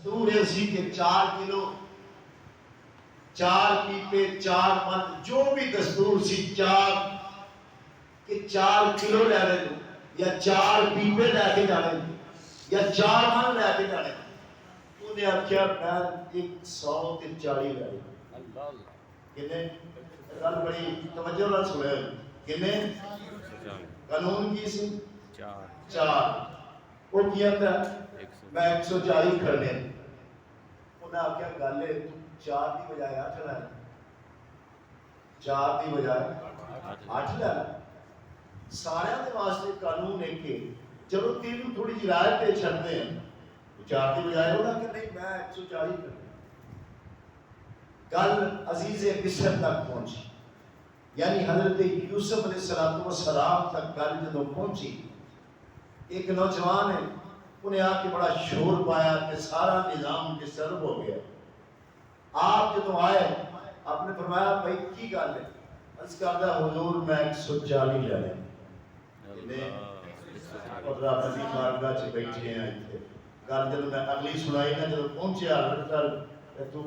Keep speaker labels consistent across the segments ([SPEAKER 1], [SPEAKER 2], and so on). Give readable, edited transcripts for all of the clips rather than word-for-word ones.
[SPEAKER 1] دستور سی کہ 4 کلو 4 پیپے 4 من جو بھی دستور سی 4 کہ 4 کلو لے لے یا 4 پیپے لے کے جانے یا 4 من لے کے جانے انہیں آخیا میں 140 لے کنے گل بڑی توجہ نال سنے کنے قانون کی سی 4 وہ کیا تھا میں 140 کرنے انہیں آخیا گل ہے تو 4 کی بجائے 8 لے 4 کی بجائے 8 لے سارے دے واسطے قانون ہے کہ چلو تینوں تھوڑی جی رائے پہ چھڑتے ہیں 4 کی بجائے ہوگا کہ نہیں میں 140 کرنے گل عزیز مصر تک پہنچی یعنی حضرت یوسف علیہ السلام تک گل جدوں پہنچی ایک نوجوان ہے انہیں آ کے بڑا شور پایا کہ سارا نظام ڈسٹرب ہو گیا آپ جدوں آئے آپ نے فرمایا بھائی کی گل ہے عرض کردا حضور میں 140 لے لیں اور رب دی بارگاہ چ بیٹھے ہیں اتنے گل جدوں میں اگلی سنائی نا جدوں پہنچیا حضرت تو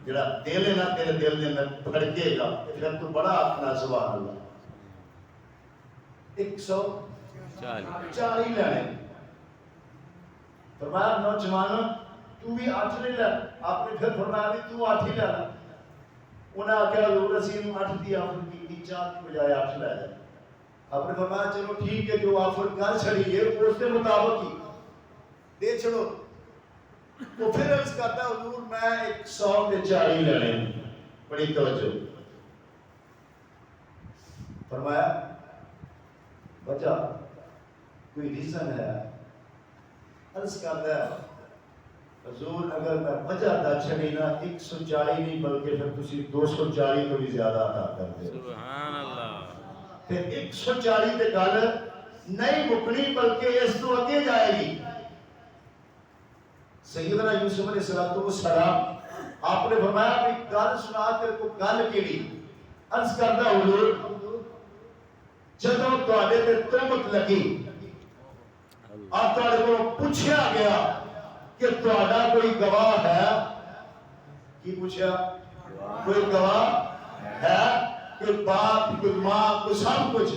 [SPEAKER 1] جڑا دل ہے نا تیرے دل دے اندر دھڑکے گا پھر تو بڑا اپنا سبحان اللہ 140 لینے فرمایا نوجوان تو بھی 8 لے لے آپ نے پھر فرمایا بھی تو 8 ہی لے لے انہیں آخیا حضور اسیں 8 دی آفر کی 4 کی بجائے 8 لے لے آپ نے فرمایا چلو ٹھیک ہے جو آفر کر چھڑی ہے اس کے مطابق ہی دے چھڑو تو پھر عرض کرتا ہے حضور میں 140 لے لیں بڑی توجہ فرمایا بچہ کوئی ریزن ہے عرض کرتا ہے حضور اگر میں وجہ دا چھڑی نا 140 نہیں بلکہ پھر تسی 240 تو بھی زیادہ ادا کر دے سبحان اللہ پھر 140 تے گل نہیں مکنی بلکہ اس تو اگے جائے گی سیدنا یوسف علیہ السلام آپ نے فرمایا کہ گل سنا تیرے کو گل کیڑی عرض کردا حضور جدوں تواڈے تے تہمت لگی آپ تواڈے کو پوچھیا گیا کہ تواڈا کوئی گواہ ہے کی پوچھا کوئی گواہ ہے کہ باپ کوئی ماں کوئی سب کچھ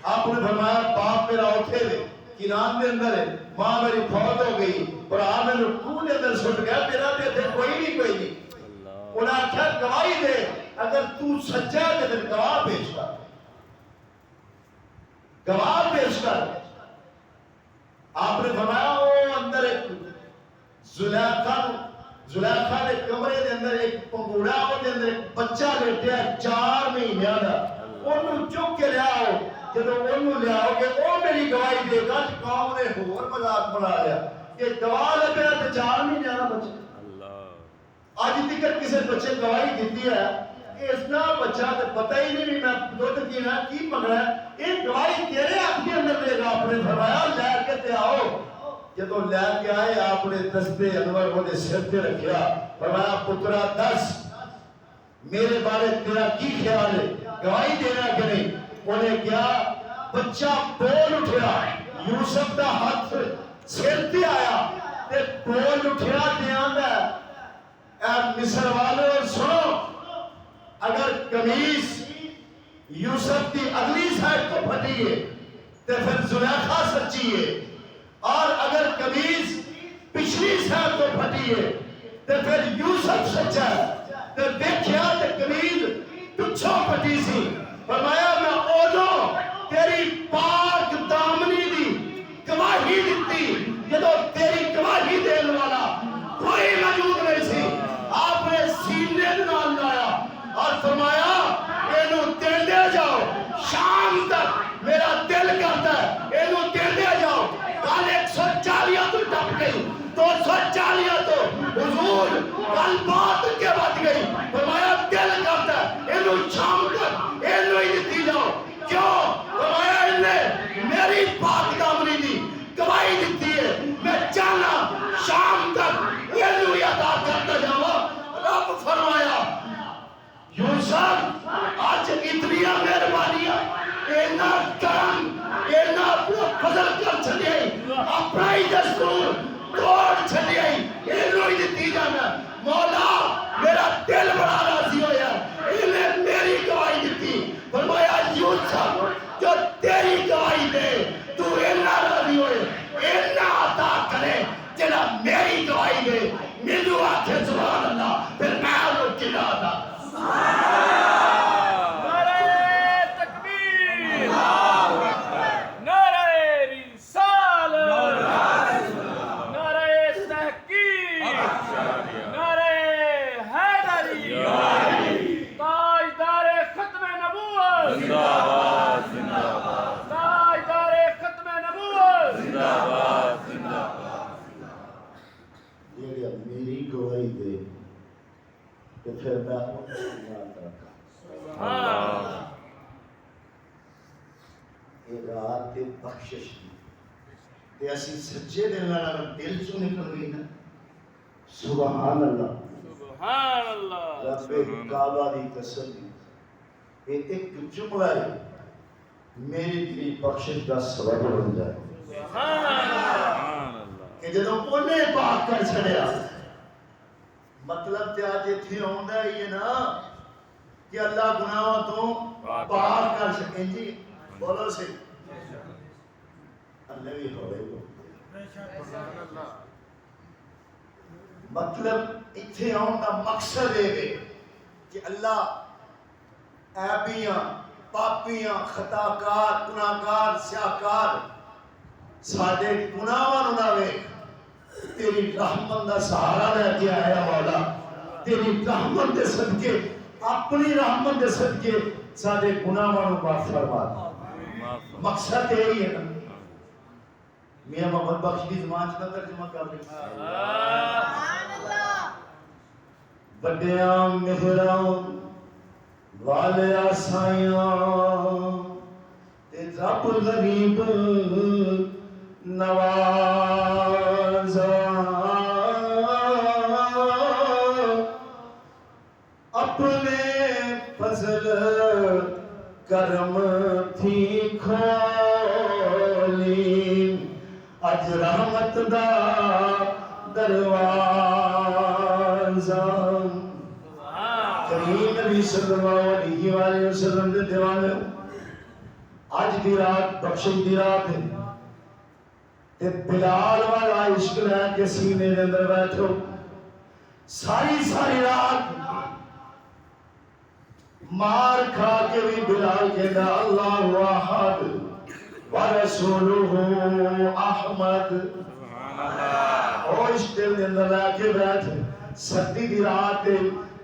[SPEAKER 1] آپ نے فرمایا باپ میرا اوتھے دے کنان دے اندر ہے ماں میری فوت ہو گئی اور آپ میں رکوع دے اندر سٹ گیا میرا بھی اتنے کوئی نہیں انہیں آخیا گواہی دے اگر تو سچا ہے تو گواہ پیش کر گواہ پیش کر آپ نے فرمایا وہ اندر ایک زلیخا نے کمرے دے اندر ایک پنگوڑا وہ دے اندر ایک بچہ لیٹیا 4 مہینے دا انہوں چک کے لے آؤ جب انہوں لے آؤ گے وہ میری گواہی دے گا قوم نے ہور مذاق بنا لیا کہ گواہ لگا تو 4 مہینے دا بچہ آج تک کسی بچے گواہی دیتی ہے اس نا بچہ تو پتہ ہی نہیں میں دودھ پینا کی منگنا ہے یہ گواہی تیرے ہاتھ کے اندر لے گا آپ نے فرمایا لے کے تے آؤ جدو لے کے آئے آپ نے دستے انور وہ دے سر تے رکھیا فرمایا پترا دس میرے بارے تیرا کی خیال ہے گواہی دینا کہ نہیں انہیں کیا بچہ بول اٹھیا یوسف دا ہاتھ سر تے آیا تے بول اٹھیا دیان ہے اے مصر والوں سنو اگر قمیص یوسف کی اگلی سائڈ کو پھٹی ہے تو پھر زلیخا سچی ہے اور اگر قمیص پچھلی سائڈ کو پھٹی ہے تو پھر یوسف سچا ہے تو دیکھیا تو قمیص پچھوں پھٹی سی فرمایا میں اوزوں تیری پاک دامنی دی گواہی دیتی جدو تیری گواہی دین والا کوئی موجود نہیں سی آپ نے سینے نال لایا اور فرمایا اینو دل دے جاؤ شام تک میرا دل کرتا ہے اینو دل دے جاؤ کل 140 تو ٹپ گئی 240 تو حضور کل بات کے بات گئی فرمایا دل کرتا ہے اینو شام تک اینو ہی دیتی جاؤ کیوں فرمایا انہیں میری پاک دامنی دی گواہی دیتی ہے میں چاہنا شام تک اینو ہی عطا کرتا جاؤ رب فرمایا یوسف آج اتنی مہربانیاں اینا کرم اینا فضل کر چھڑی اپنا ہی دستور توڑ چھڑی اینو ہی
[SPEAKER 2] نعرہ حیدری تاجدار ختم نبوت
[SPEAKER 3] زندہ باد زندہ باد
[SPEAKER 2] تاجدار ختم نبوت
[SPEAKER 3] زندہ باد زندہ باد
[SPEAKER 1] یہ میری گواہی دے کہ پھر میں ان کو یاد رکھا یہ رات تے بخشش دی تے اسی سچے دل نال دل چوں نکل گئی نا سبحان اللہ
[SPEAKER 2] سبحان اللہ
[SPEAKER 1] رب کعبہ دی قسم یہ ایک جملہ ہے میری تیری بخشش کا سبب بن جائے
[SPEAKER 2] سبحان اللہ
[SPEAKER 1] کہ جدوں انہیں پاک کر چھڑیا مطلب تے آج اتنے آندا ہی ہے نا کہ اللہ گناہوں تو پاک کر سکیں جی بولو سے اللہ بھی ہوئے گو مطلب اتنے آن کا مقصد ہے کہ اللہ عیبیاں پاپیاں خطاکار گناہگار سیاکار ساڈے گناہاں نہ ویکھ تیری رحمت دا سہارا لے کے آیا مولا تیری رحمت دے صدقے اپنی رحمت دے صدقے ساڈے گناہاں نوں معاف فرما مقصد یہی ہے نا میاں محمد بخش کی زبان سے ترجمہ کر دیں بڑیاں مہراں والے آسائیاں تے رب غریب نوازا اپنے فضل کرم تھی کھولی اج رحمت دا دروازہ کریم نبی صلی اللہ علیہ وآلہ وسلم دے دیوانے آج دی رات بخشش دی رات ہے تے بلال والا عشق لے کے سینے دے اندر بیٹھو ساری رات مار کھا کے بھی بلال کہتا اللہ احد ورسولہ احمد اور عشق دے اندر لے کے بیٹھ سردی دی رات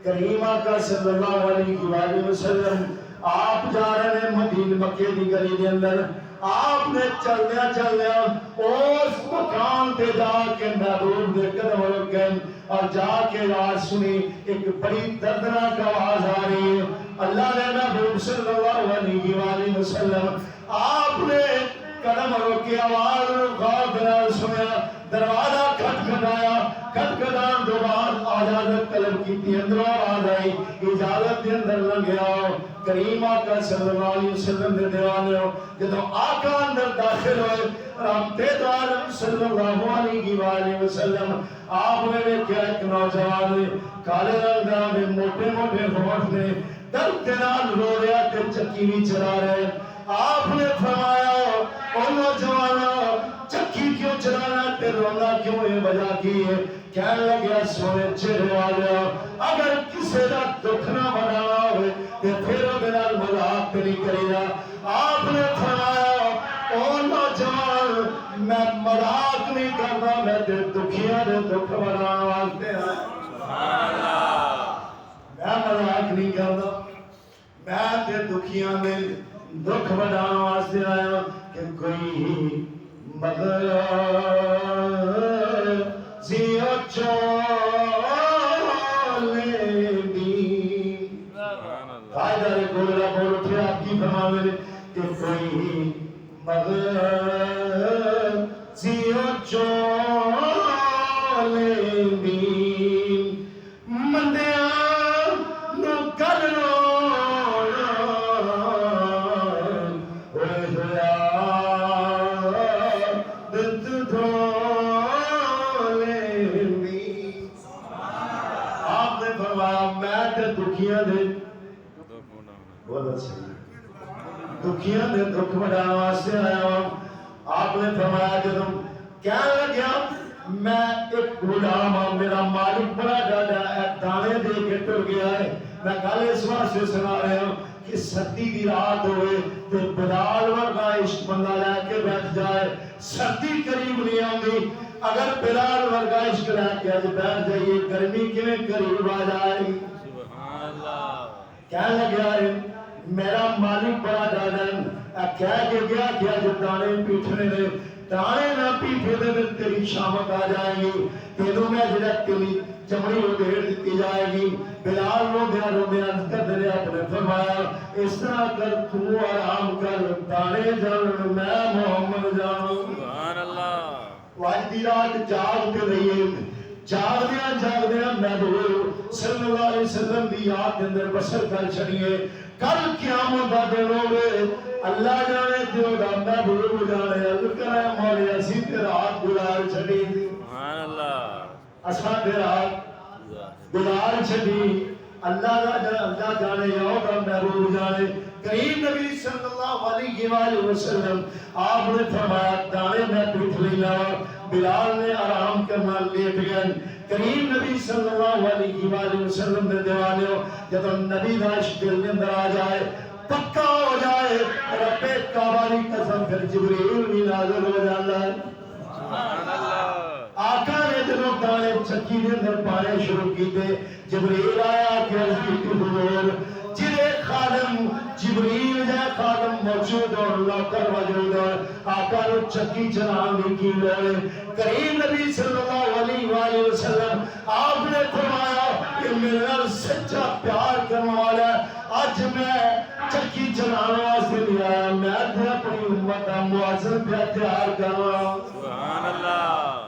[SPEAKER 1] کریم آقا صلی اللہ علیہ وآلہ وسلم آپ جا رہے ہیں مدینہ مکے دی گلی دے اندر آپ نے چل دیا اس مقام تے جا کے محبوب دے قدم رکھیں اور جا کے آواز سنی ایک بڑی دردناک آواز آ رہی ہے اللہ نے محبوب صلی اللہ علیہ وآلہ وسلم آپ نے قدم روکے آواز غور بنال سنیا دروازہ کھٹکھٹان دو بعد اجازت طلب کی تھی اندر آواز آئی اجازت دے اندر لگیا کریم آقا صلی اللہ علیہ وسلم دے دیوانے ہو جدو آقا اندر داخل ہوئے رحمت عالم صلی اللہ علیہ وآلہ وسلم آپ نے دیکھا ایک نوجوان کالے رنگ دا میں موٹے ہوش نے درد کے نال رو رہا تے چکی بھی چلا رہے آپ نے فرمایا او نوجوانو چکی کیوں چلانا تے رونا کیوں یہ وجہ کی ہے کہنے لگیا سونے چہرے والے اگر کسی دا دکھ نہ بنانا ہوئے تے پھر وہ بنال مذاق پہ نہیں کرے گا آپ نے فرمایا او نوجوان میں مذاق نہیں کرنا میں تے دکھیاں دے دکھ بنانا واسطے ہیں میں مذاق نہیں کرنا میں تے دکھیاں دے دکھ بنانا واسطے آیا کہ کوئی مگر زیو چولے دی قائدہ رے گولہ بول اٹھے آپ کی فرماوے کہ کوئی مگر زیو چولے دی مندیاں نو کرنو دکھیاں دے دکھ بڑھانا واسطے آیا ہوں آپ نے فرمایا جب کہنے لگیا میں ایک غلام ہوں میرا مالک بڑا ڈاڈا ہے دانے دے کے ٹر گیا ہے میں گل اس واسطے سنا رہا ہوں کہ سردی دی رات ہوئے تو بلال ورگا عشق بندہ لے کے بیٹھ جائے سردی قریب نہیں آؤں گی اگر بلال ورگا عشق لے کے اج بیٹھ جائیے گرمی کیویں قریب آ جائے گی
[SPEAKER 3] سبحان اللہ
[SPEAKER 1] کہنے لگا ہے میرا مالک بڑا ڈاڈا ہے کہہ کے گیا کہ اج دانے پیٹھنے نے دانے نہ پیٹھے دے تیری شامت آ جائے گی تینوں میں جڑا تیری چمڑی ادھیڑ دیتی جائے گی بلال رو دیا کر دے اپنے فرمایا اس طرح کر تو آرام کر دانے جان میں محمد جانوں
[SPEAKER 3] سبحان اللہ
[SPEAKER 1] واج دی رات جاگ کے رہیے جاگدیاں محبوب صلی اللہ علیہ وسلم دی یاد کے اندر بسر کر چھڑیے کل قیامت دا دن ہوے اللہ جانے جو دا محبوب جانے اللہ کرے مولا اسی تے رات گزار چھڑی تھی
[SPEAKER 3] سبحان اللہ
[SPEAKER 1] اساں تے رات گزار چھڑی اللہ جانے یا دا محبوب جانے کریم نبی صلی اللہ علیہ وآلہ وسلم آپ نے فرمایا دانے میں پیٹھ لینا بلال نے آرام کرنا لیٹ گئے کریم نبی صلی اللہ علیہ وآلہ وسلم نے دیوانے ہو جب نبی داش دل میں اندر آ جائے پکا ہو جائے رب کعبہ کی قسم پھر جبریل بھی نازل ہو جاتا ہے
[SPEAKER 3] سبحان اللہ
[SPEAKER 1] آقا نے جب دانے چکی دے اندر پانے شروع کیتے جبریل آیا کہ عرض کی حضور جنہیں خادم جبریل جائے خادم موجود اور لوکر موجود اور آقا نے چکی چلانے کی لوڑے کریم نبی صلی اللہ علیہ وآلہ وسلم آپ نے فرمایا کہ میرا سچا پیار کرنے والا آج میں چکی چلانے واسطے لیا میں اپنی امت معاذن پہ تیار کرنا
[SPEAKER 3] سبحان اللہ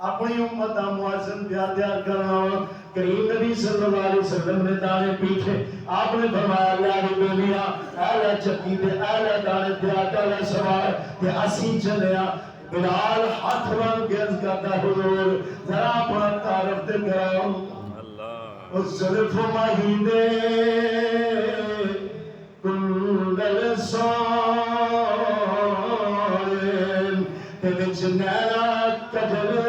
[SPEAKER 1] اپنی امت معاذن پہ تیار کرنا کریم نبی صلی اللہ علیہ وسلم نے دانے پیٹھے آپ نے فرمایا اللہ نے بولیا اہلا چکی دے اہلا دانے دے اہلا سوار تے اسی چلیا بلال ہاتھ بن کے عرض کرتا حضور ذرا اپنا تعارف دے کراؤ
[SPEAKER 3] اللہ
[SPEAKER 1] اس زلف مہینے کندل سارن تے وچ نینا کجل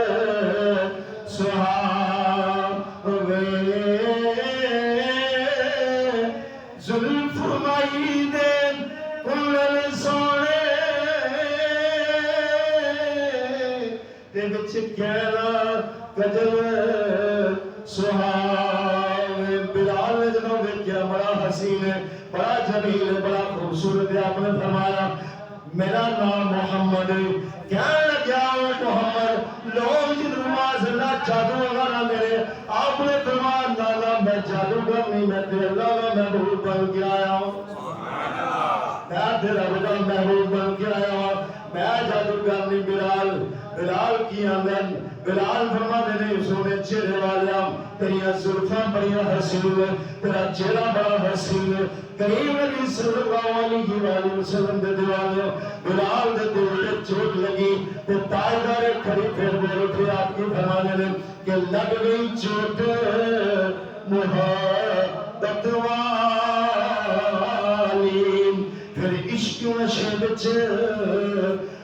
[SPEAKER 1] سہاوے زلف مہینے کندل سارن تے وچ نینا کجل سہاوے بلال نے جنہوں دیکھیا بڑا حسین ہے بڑا جمیل ہے بڑا خوبصورت ہے آپ نے فرمایا میرا نام محمد ہے کہنے لگا محمد لوگ جن نماز اللہ جادو وغیرہ میرے آپ نے فرمایا لالا میں جادوگر نہیں میں تیرے اللہ میں محبوب بن کے آیا ہوں میں تیرا رب محبوب بن کے آیا ہوں میں جادوگر نہیں بلال کی آمین بلال فرما دینے سونے چہرے والیا تیریاں زلفاں بڑیاں حسین ہے تیرا چہرہ بڑا حسین ہے کریم نبی صلی اللہ علیہ وآلہ وسلم دے دیوانے بلال دے دل پہ چوٹ لگی تے تاجدار کھڑی پھر دے اٹھے آپ کی فرما دینے کہ لگ گئی چوٹ محبت والی پھر عشق نشے بچ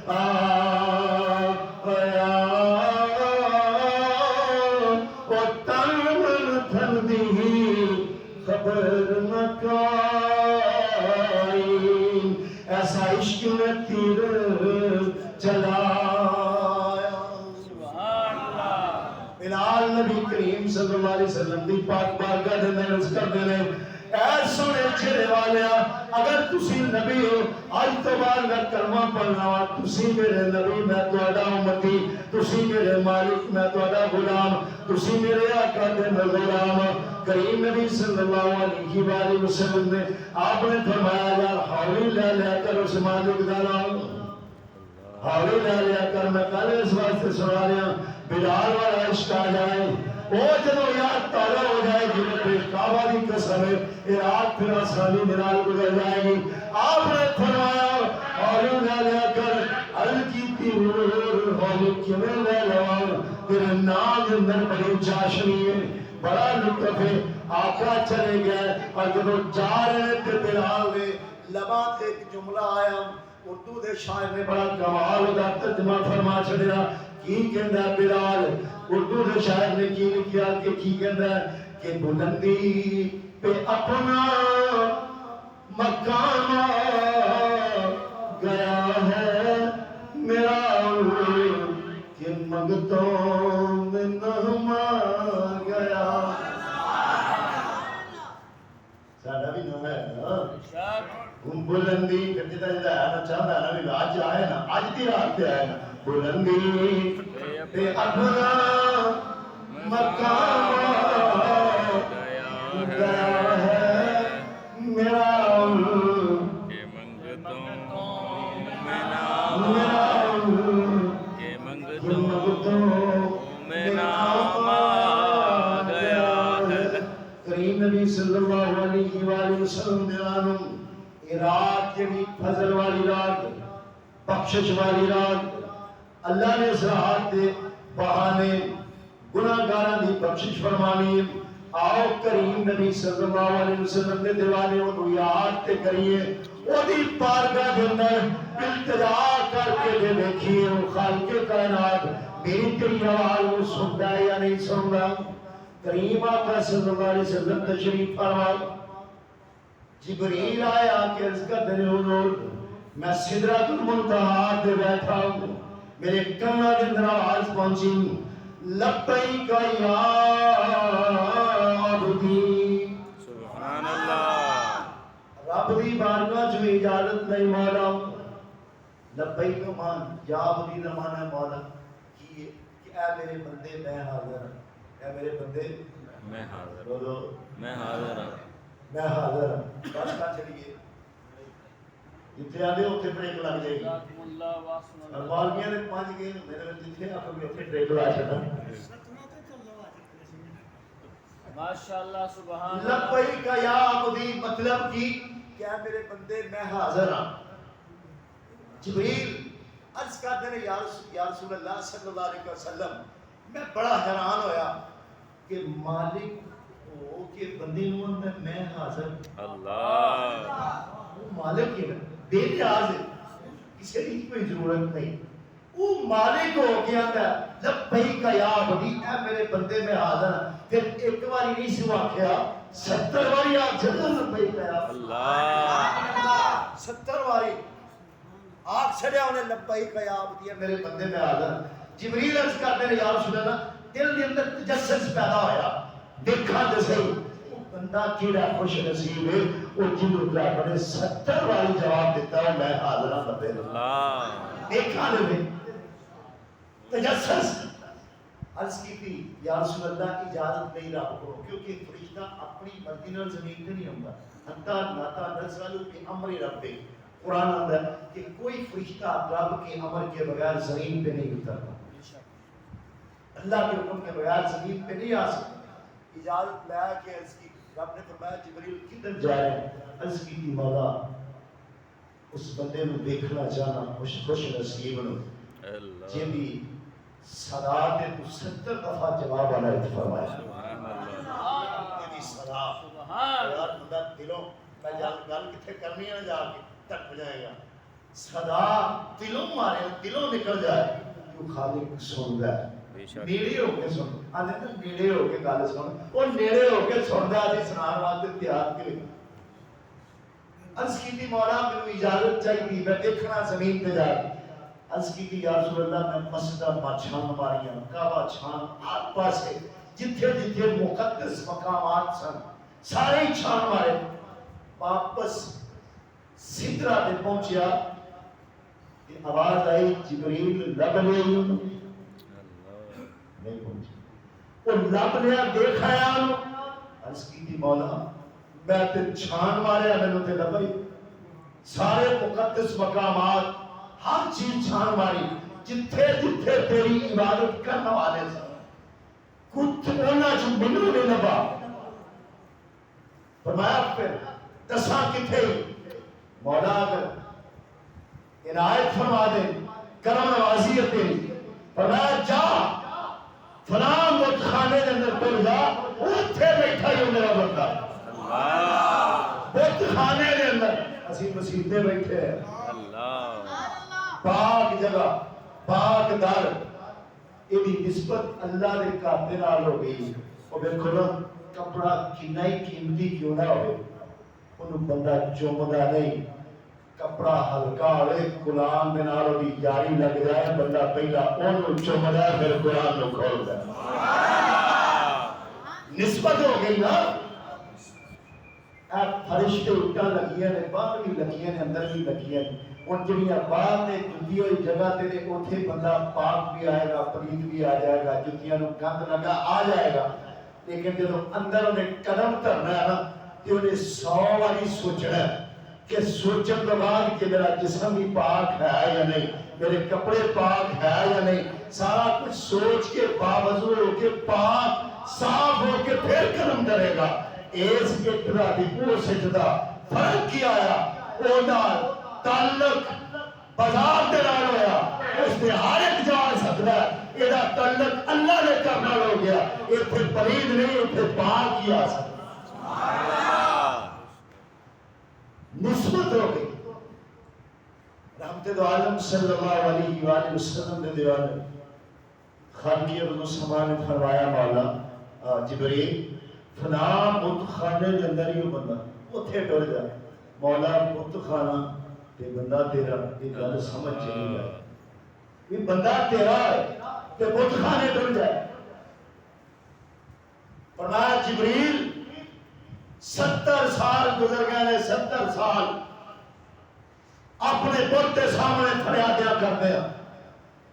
[SPEAKER 1] آیا اور تن تھن دی خبر نہ کائی ایسا عشق میں تیر چلایا
[SPEAKER 2] سبحان اللہ
[SPEAKER 1] بلال نبی کریم صلی اللہ علیہ وسلم دی پاک بارگاہ دے اندر عرض کر دینے اے سونے چہرے والیا اگر تسی نبی ہو آج تو بعد میں کلمہ پڑھنا ہوا تسی میرے نبی میں تہاڈا امتی تسی میرے مالک میں تہاڈا غلام تسی میرے آقا دے میں غلام کریم نبی صلی اللہ علیہ وآلہ وسلم نے آپ نے فرمایا یار حولی لے لے کر اس مالک دا نام حولی لے لے کر میں کل اس واسطے سنا رہا بلال والا عشق آ جائے وہ جنہوں یاد تازہ ہو جائے گی پہ کعبہ کی قسم ہے یہ رات پھر آسانی بلال گزر جائے گی آپ نے فرمایا حولی لے لے کر عرض کی تھی حولی کیوں لے لوان تیرے نام اندر بڑی چاشنی ہے بڑا لطف ہے آقا چلے گئے اور جب وہ جا رہے تھے بلال نے لباں سے ایک جملہ آیا اردو دے شاعر نے بڑا کمال دا ترجمہ فرما چھڑیا کی کہندا ہے بلال اردو دے شاعر نے کی لکھیا کہ کی کہندا ہے کہ بلندی پہ اپنا مکان گیا ہے میرا کہ منگتوں بلندی جدا جدا آنا چاہتا ہے نا بھی آج آئے نا آج دی رات پہ آئے نا بلندی پہ اپنا مقام گیا ہے میرا
[SPEAKER 3] کہ منگتوں میں نام آ گیا ہے.
[SPEAKER 1] کریم نبی صلی اللہ علیہ وآلہ وسلم دلانم یہ رات جنی فضل والی رات بخشش والی رات اللہ نے اس رات دے بہانے گناہگاراں دی بخشش فرمانی. آؤ کریم نبی صلی اللہ علیہ وسلم نے دیوانے انہوں یاد تے کریے وہ دی بارگاہ کے اندر التجا کر کے دے دیکھیے وہ خالق کائنات میری تیری آواز وہ سنتا ہے یا نہیں سنتا. کریم آقا صلی اللہ علیہ وسلم تشریف فرمائے. جبریل آیا کہ اس کا دل حضور میں سدرۃ المنتہا پہ بیٹھا ہوں میرے کمرہ کے اندر آواز پہنچی لبیک یا عبدی.
[SPEAKER 3] سبحان اللہ.
[SPEAKER 1] رب دی بارگاہ جو اجازت نہیں مولا لبیک مان یا عبدی نہ مانا مولا کہ اے میرے بندے میں حاضر ہوں. اے میرے بندے
[SPEAKER 3] میں حاضر
[SPEAKER 1] بولو
[SPEAKER 3] میں حاضر ہوں.
[SPEAKER 1] میں حاضر ہوں. بس کا چلیے جتنے آدھے اتنے بریک لگ جائے گی. اور بالمیاں نے 5 گئے میرے میں جتنے آپ کو اتنے بریک لا چکا.
[SPEAKER 2] ماشاءاللہ سبحان اللہ.
[SPEAKER 1] لبیک یا عبدی مطلب کی کیا میرے بندے میں حاضر ہوں. جبریل عرض کرتے ہیں یا رسول اللہ صلی اللہ علیہ وسلم میں بڑا حیران ہویا کہ مالک ہو کہ بندے نوں میں حاضر.
[SPEAKER 3] اللہ
[SPEAKER 1] وہ مالک ہے بے نیاز ہے کسی کی کوئی ضرورت نہیں. وہ مالک ہو کے آتا ہے لبیک یا عبدی اے میرے بندے میں حاضر ہوں. پھر ایک باری نہیں سوا کیا 70 باری آپ جدو لبیک یا
[SPEAKER 3] اللہ
[SPEAKER 1] 70 باری آپ چھڑیا انہیں لبیک یا عبدی اے میرے بندے میں حاضر ہوں. جبریل عرض کرتے ہیں یا رسول اللہ دل کے اندر تجسس پیدا ہویا دیکھا جیسے وہ بندہ کیڑا خوش نصیب ہے وہ جنہوں نے اپنے 70 باری جواب دیتا ہے میں حاضر ہوں بندے.
[SPEAKER 3] اللہ
[SPEAKER 1] دیکھا لے تجسس عرض کی تھی یا رسول اللہ کی اجازت نہیں رہا کرو کیونکہ فرشتہ اپنی مرضی نال زمین پہ نہیں ہوندا. حتی ناتا نزلوا بامر ربک قرآن آتا ہے کہ کوئی فرشتہ رب کے امر کے بغیر زمین پہ نہیں اترتا. اللہ کے حکم کے بغیر زمین پہ نہیں آ سکتا. اجازت لایا کہ عرض کی رب نے فرمایا جبریل کدھر جا رہے ہیں. عرض کی تھی مولا اس بندے نو دیکھنا چاہنا خوش نصیب نو جی بھی صدا دے تو 70 دفعہ جواب آنا ہے فرمایا.
[SPEAKER 3] سبحان اللہ
[SPEAKER 1] یہ بھی صدا یار بندہ دلوں میں گل کتنے کرنی ہے جا کے تک جائے گا. صدا دلوں مارے دلوں نکل جائے جو خالق سندا ہے. نیڑے ہو کے سن آنے نا نیڑے ہو کے گل سن وہ نیڑے ہو کے سندا جی سنان واسطے تیار کے عرض کی تھی مولا مجھے اجازت چاہیے میں دیکھنا زمین پہ جا کے. عرض کی تھی یا رسول اللہ میں مسجد چھان ماریاں کعبہ چھان آس پاس سے جتھے جتھے مقدس مقامات سن سارے چھان مارے. واپس سدرہ پہ پہنچیا کہ آواز آئی جبریل لب لے نہیں پہنچی. وہ لب لیا دیکھ آیا عرض کی تھی مولا میں تے چھان ماریا میں نے تے لبائی سارے مقدس مقامات ہر چیز چھان ماری جتھے جتھے تیری عبادت کرنے والے سن کچھ اونا چھ منو نہیں لبا. فرمایا پھر دساں کتھے مولا اگر عنایت فرما دے کرم نوازی ہے تیری. فرمایا جا فلاں بت خانے کے اندر تر جا اتھے بیٹھا ہی میرا بندہ بت خانے کے اندر اسی مسیطے بیٹھے ہیں. پاک جگہ پاک در یہ بھی نسبت اللہ نے کعبے نال ہو گئی. وہ دیکھو نا کپڑا کتنا ہی قیمتی کیوں نہ ہوئے انہوں بندہ چومدا نہیں. کپڑا ہلکا ہوئے قرآن دے نال دی یاری لگ جائے بندہ پہلا انہوں چومدا پھر قرآن نو کھولدا. نسبت ہو گئی نا اے فرشتے اٹھا لگیاں نے باہر بھی لگیاں نے اندر بھی لگیاں نے ان جڑیاں باہر نے جُتی ہوئی جگہ تے اوتھے بندہ پاک بھی آئے گا پلید بھی آ جائے گا جُتیاں نو گند لگا آ جائے گا لیکن جب اندر انہیں قدم دھرنا ہے نا تو انہیں 100 باری سوچنا ہے کہ سوچن کے بعد کہ میرا جسم بھی پاک ہے یا نہیں میرے کپڑے پاک ہے یا نہیں سارا کچھ سوچ کے باوضو ہو کے پاک صاف ہو کے پھر قدم کرے گا اس ابتدا دی اس ابتدا فرق کیا آیا اونا تعلق بازار دے نال ہویا اس نے ہر ایک جا سکتا ہے یہ تعلق اللہ نے کرنا ہو گیا یہ پھر پلید نہیں یہ پھر پاک کیا سکتا نسبت ہو گئی رحمت دو عالم صلی اللہ علیہ وآلہ وسلم نے دیوانے خالقی ابن سما نے فرمایا مولا جبریل فنا بت خانے کے اندر ہی بندہ اتھے ٹر جائے مولا بت خانہ تے بندہ تیرا یہ گل سمجھ چلی جائے یہ بندہ تیرا ہے تے بت خانے ٹر جائے فرمایا جبریل 70 سال گزر گئے نے 70 سال اپنے بت کے سامنے فریادیاں کرتے ہیں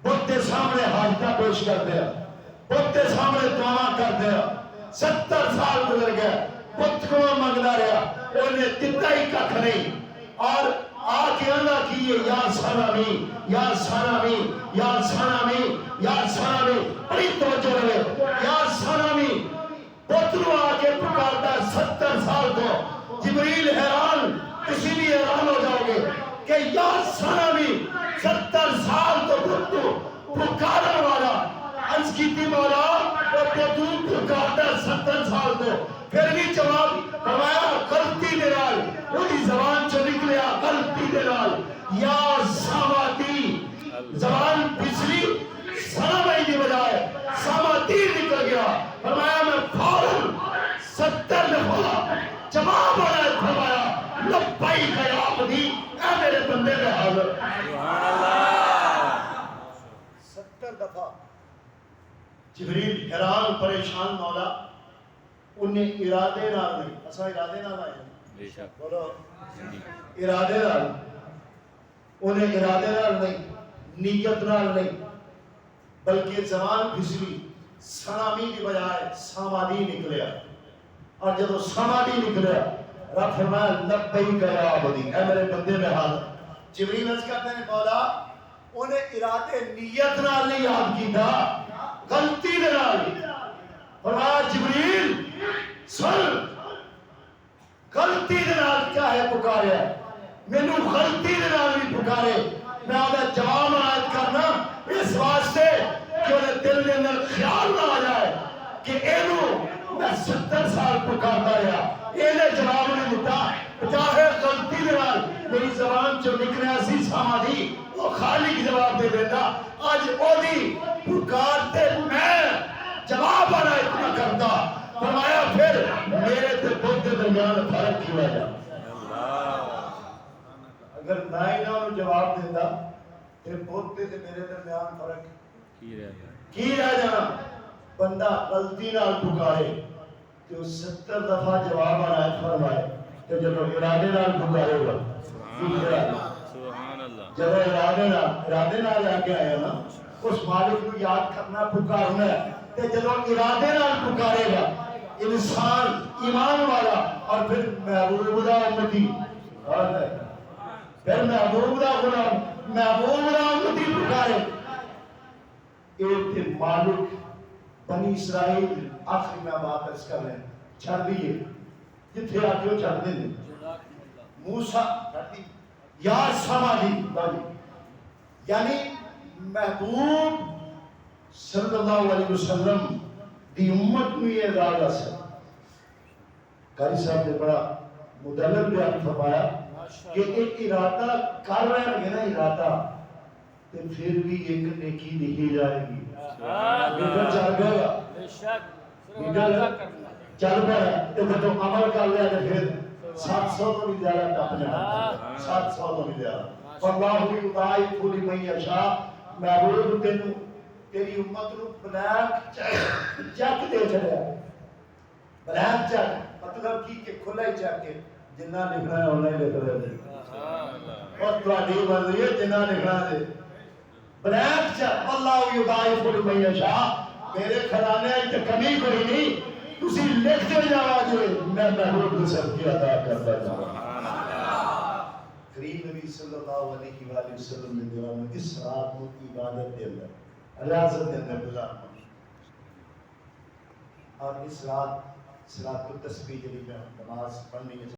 [SPEAKER 1] بت کے سامنے حاجتاں پیش کرتے ہیں بت کے سامنے دعا کرتے ہیں 70 سال گزر گئے بت کو منگنا رہا انہیں دتا ہی ککھ نہیں اور آج اللہ کیے یا سلامی یا سلامی یا سلامی یا سلامی بڑی توجہ رہے یا سلامی بترو آگے پکارتا 70 سال کو جبریل حیران اسی لیے حیران ہو جاؤ گے کہ یا سلامی 70 سال تو بترو پکارا والا عرض کی تھی مولا اور بترو پکارتا 70 سال کو پھر بھی جواب فرمایا غلطی دے نال وہی زبان چو نکلیا غلطی دے نال یا ساماتی زبان پچھلی سلامائی دی بجائے ساماتی نکل گیا فرمایا میں فوراً 70 دفعہ جواب آیا فرمایا لبائی کا یا عبدی اے میرے بندے میں حاضر
[SPEAKER 3] سبحان اللہ
[SPEAKER 1] 70 دفعہ جبریل حیران پریشان مولا انہیں ارادے نال نہیں اسا ارادے نال آئے
[SPEAKER 3] بے شک
[SPEAKER 1] بولو ارادے نال انہیں ارادے نال نہیں نیت نال نہیں بلکہ زبان پھسلی سلامی کی بجائے سامادی نکلیا اور جب وہ سامادی نکلیا رب فرمایا لبیک یا عبدی اے میرے بندے میں حاضر جبریل عرض کرتے ہیں مولا انہیں ارادے نیت نال نہیں یاد کیتا غلطی نال فرمایا جبریل سن غلطی نال چاہے پکارے میں نے غلطی نال بھی پکارے میں آدھا جواب آیت کرنا اس واسطے کہ انہیں دل کے اندر خیال نہ آ جائے کہ اینو میں 70 سال پکارتا رہا انہیں جواب نہیں دیتا چاہے غلطی نال میری زبان جو نکلیا سی سامادی وہ خالق جواب دے دیتا آج اولی پکارتے میں جواب آنا اتنا کرتا فرمایا پھر میرے تے بت کے درمیان فرق کی وجہ اگر میں ہی نہ جواب دیتا تے بت تے میرے درمیان فرق کی رہ جانا بندہ غلطی نال پکارے تو 70 دفعہ جواب آنا ہے فرمائے تو جب ارادے نال پکارے گا
[SPEAKER 3] سبحان اللہ
[SPEAKER 1] جب ارادے نال آ کے آیا نا اس مالک کو یاد کرنا پکارنا ہے کہ جب ارادے نال پکارے گا انسان ایمان والا اور پھر محبوب دا امتی پھر محبوب دا غلام محبوب دا امتی پکارے ایک دن مالک بنی اسرائیل آخری میں بات اس کر رہے ہیں چھڑ دیئے جتھے آکے وہ چھڑ دیں موسیٰ چھڑ دی یا سمالی یعنی محبوب صلی اللہ علیہ وسلم دی امت میں یہ ارادہ سے قاری صاحب نے بڑا مدلل بیان فرمایا کہ ایک ارادہ کر رہے ہیں نا ارادہ تو پھر بھی ایک نیکی نہیں جائے گی میٹر چل گیا میٹر چل گیا تو جو عمل کر لیا تو پھر 700 تو بھی زیادہ ٹپ جانا 700 تو بھی زیادہ فاللہ یضاعف پوری میں یشاء محبوب تینوں تیری امت نو بلینک چیک دے چھڑیا بلینک چیک مطلب کی کہ کھلا ہی چاہ کے جنہ لکھنا ہے انہیں لکھ رہے ہیں
[SPEAKER 3] سبحان اللہ
[SPEAKER 1] اور تواڈی مرضی ہے جنہ لکھنا ہے بلیک چاہ اللہ یضاعف لمن یشاء میرے کھلانے تے کمی کوئی نہیں تسی لکھتے جاوا جے میں محبوب کو سب کی ادا کرتا جاواں
[SPEAKER 3] سبحان اللہ
[SPEAKER 1] کریم نبی صلی اللہ علیہ وآلہ وسلم نے دیوان میں اس رات کو عبادت دے اندر ریاضت دے اندر گزارنا اور اس رات کو تسبیح جلی میں نماز پڑھنی ہے